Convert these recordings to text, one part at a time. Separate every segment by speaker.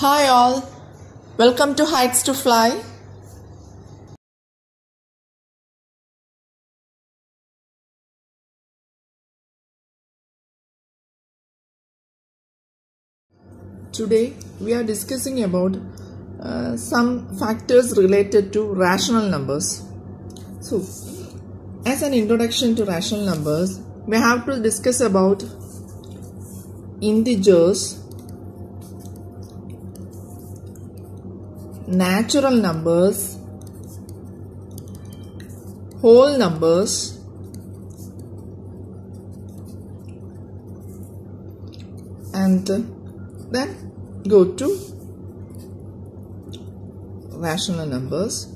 Speaker 1: Hi all, welcome to Heights to Fly. Today we are discussing about some factors related to rational numbers. So, as an introduction to rational numbers, we have to discuss about integers, natural numbers, whole numbers, and then go to rational numbers.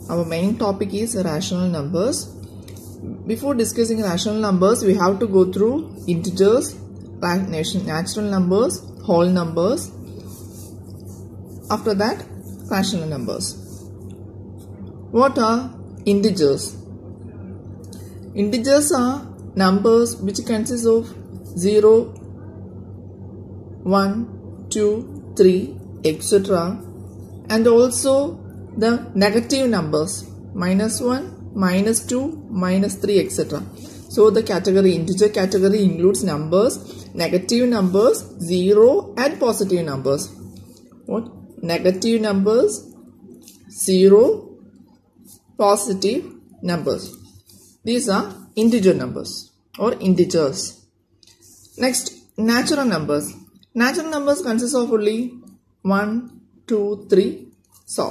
Speaker 1: Our main topic is rational numbers. Before discussing rational numbers, we have to go through integers, natural numbers, whole numbers. After that, rational numbers. What are integers? Integers are numbers which consist of 0, 1, 2, 3, etc. and also the negative numbers -1, -2, -3, etc. So the integer category includes numbers, negative numbers, 0 and positive numbers. What? Negative numbers, 0, positive numbers. These are integer numbers or integers. Next, natural numbers. Natural numbers consist of only 1, 2, 3. So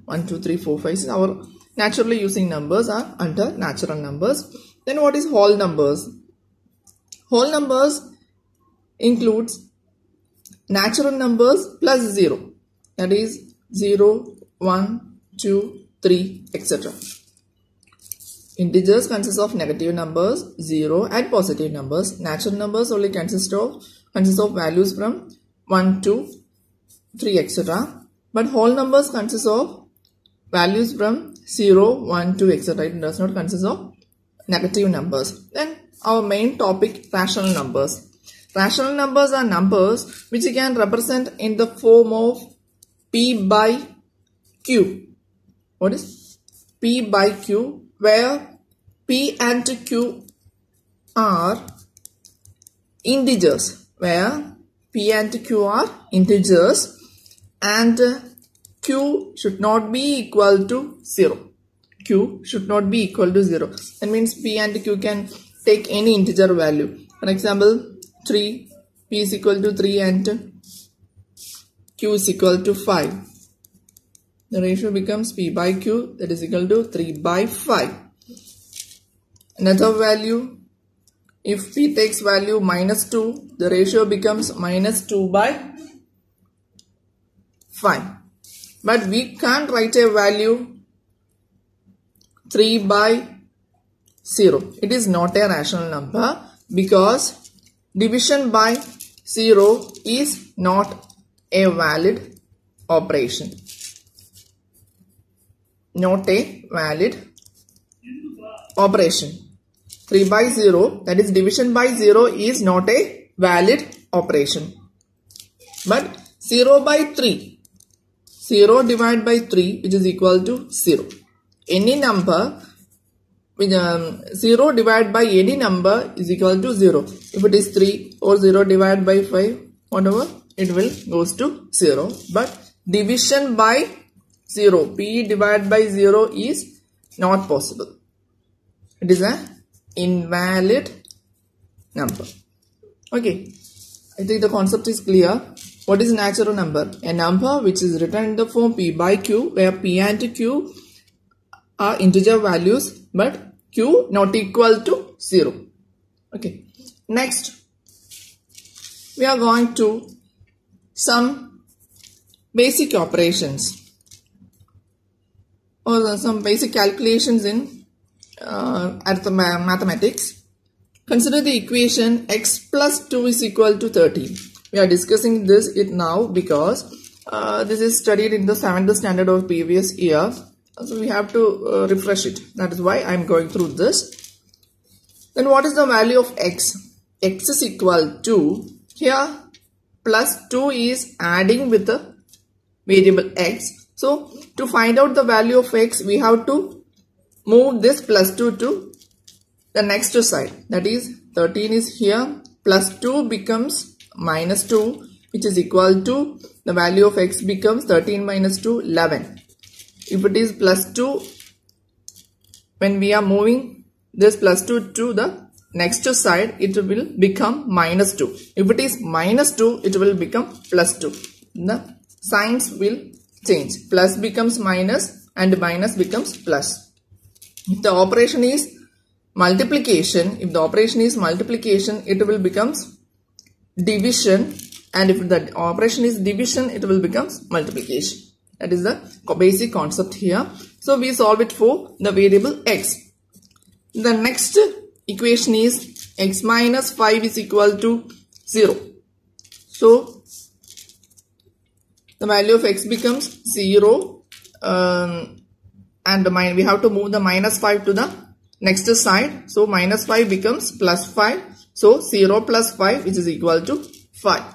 Speaker 1: 1, 2, 3, 4, 5. Our naturally using numbers are under natural numbers. Then what is whole numbers? Whole numbers includes natural numbers plus 0. That is 0, 1, 2, 3, etc. Integers consist of negative numbers, 0 and positive numbers. Natural numbers only consist of values from 1 to 3, etc. But whole numbers consist of values from 0, 1, 2, etc. It does not consist of negative numbers. Then our main topic, rational numbers. Rational numbers are numbers which you can represent in the form of P by Q. What is P by Q? Where P and Q are integers. Where P and Q are integers and Q should not be equal to 0. Q should not be equal to 0. That means P and Q can take any integer value. For example, 3. P is equal to 3 and Q is equal to 5. The ratio becomes P by Q, that is equal to 3 by 5. Another value, if P takes value -2, the ratio becomes -2 by 5. But we can't write a value 3 by 0. It is not a rational number because division by 0 is not a valid operation. Not a valid operation. 3 by 0, that is division by 0, is not a valid operation. But 0 by 3, 0 divided by 3, which is equal to 0. Any number, 0 divided by any number is equal to 0. If it is 3 or 0 divided by 5, whatever, it will goes to 0. But division by 0, P divided by 0 is not possible. It is an invalid number. Okay, I think the concept is clear. What is natural number? A number which is written in the form P by Q, where P and Q are integer values but Q not equal to 0. Okay, next we are going to some basic operations or some basic calculations in mathematics. Consider the equation x plus 2 is equal to 13. We are discussing this now because this is studied in the 7th standard of previous year. So we have to refresh it. That is why I am going through this. Then what is the value of x? X is equal to, here plus 2 is adding with the variable x. So to find out the value of x, we have to move this plus 2 to the next side. That is 13 is here, plus 2 becomes minus 2, which is equal to the value of x becomes 13 minus 2, 11. If it is plus 2, when we are moving this plus 2 to the next side, it will become minus 2. If it is minus 2, it will become plus 2. The signs will change. Plus becomes minus and minus becomes plus. If the operation is multiplication, it will becomes division, and if the operation is division, it will becomes multiplication. That is the basic concept here. So we solve it for the variable x. The next equation is x minus 5 is equal to 0. So the value of x becomes 0, and we have to move the minus 5 to the next side. So minus 5 becomes plus 5. So 0 plus 5, which is equal to 5.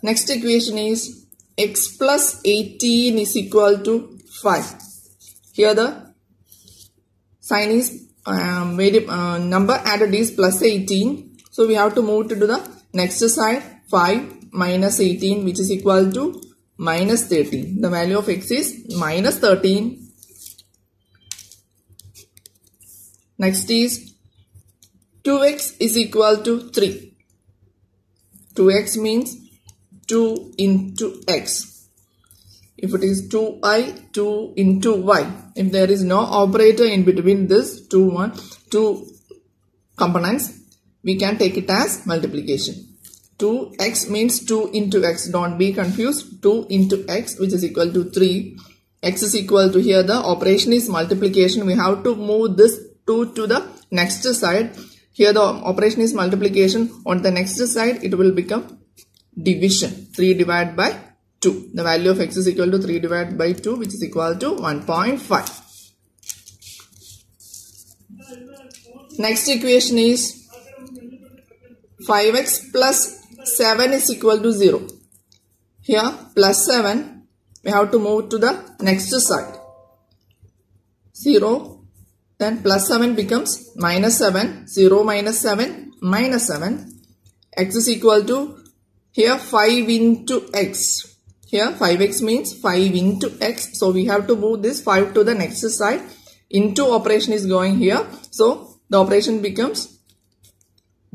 Speaker 1: Next equation is x plus 18 is equal to 5. Here the sign is number added is plus 18. So we have to move to the next side. 5 minus 18, which is equal to minus 13. The value of x is minus 13. Next is 2x is equal to 3. 2x means 2 into x. If it is 2i, 2 into y. If there is no operator in between this two components, we can take it as multiplication. 2x means 2 into x. Don't be confused. 2 into x, which is equal to 3. X is equal to, here the operation is multiplication. We have to move this 2 to the next side. Here the operation is multiplication. On the next side, it will become division. 3 divided by 2. The value of x is equal to 3 divided by 2, which is equal to 1.5. Next equation is 5x plus 7 is equal to 0. Here plus 7, we have to move to the next side. 0, then plus 7 becomes minus 7. 0 minus 7, minus 7. X is equal to, here 5 into x. Here 5x means 5 into x. So we have to move this 5 to the next side. Into operation is going here. So the operation becomes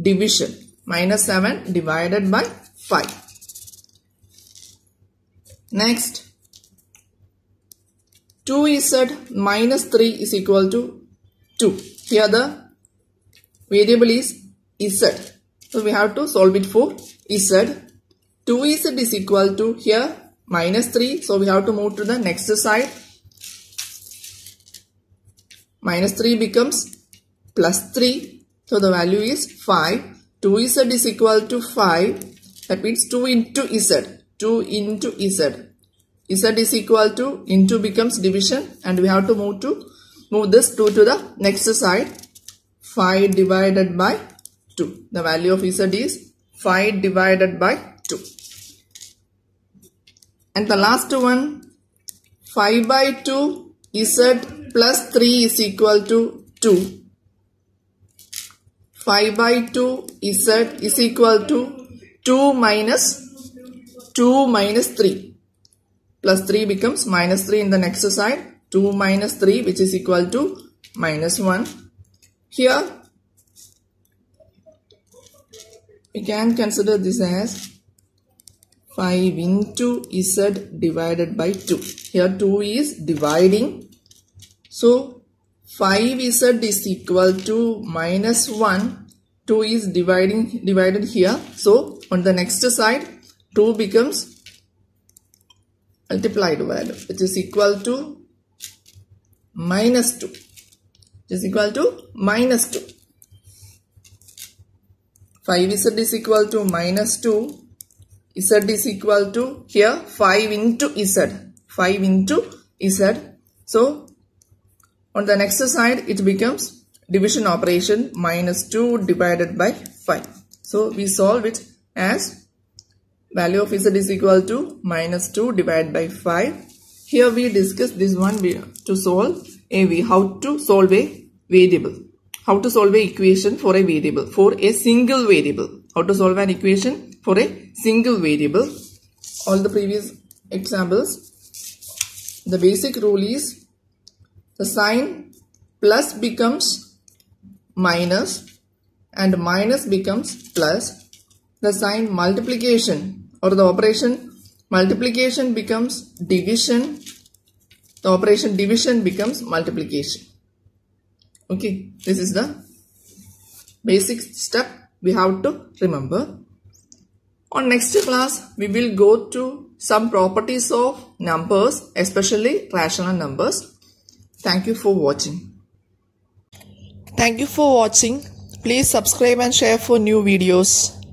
Speaker 1: division. Minus 7 divided by 5. Next, 2z minus 3 is equal to 2. Here the variable is z. So we have to solve it for z. 2z is equal to, here minus 3. So we have to move to the next side. Minus 3 becomes plus 3. So the value is 5. 2z is equal to 5. That means 2 into z. 2 into z. Z is equal to, into becomes division, and we have to move this 2 to the next side. 5 divided by 2. The value of z is 5 divided by 2. And the last one, 5 by 2 z plus 3 is equal to 2. 5 by 2 z is equal to 2 minus 3. Plus 3 becomes minus 3 in the next side. 2 minus 3, which is equal to minus 1. Here we can consider this as 5 into z divided by 2. Here 2 is dividing. So 5z is equal to minus 1. 2 is divided here. So on the next side, 2 becomes multiplied value, which is equal to minus 2. Which is equal to minus 2. 5z is equal to minus 2. Z is equal to, here 5 into z. 5 into z. So on the next side, it becomes division operation, minus 2 divided by 5. So we solve it as value of z is equal to minus 2 divided by 5. Here we discuss this one to solve how to solve a variable. How to solve an equation for a variable, for a single variable. How to solve an equation for a single variable. All the previous examples, the basic rule is the sign plus becomes minus and minus becomes plus. The sign multiplication or the operation multiplication becomes division. The operation division becomes multiplication. Okay, this is the basic step we have to remember. On next class, we will go to some properties of numbers, especially rational numbers. Thank you for watching. Thank you for watching. Please subscribe and share for new videos.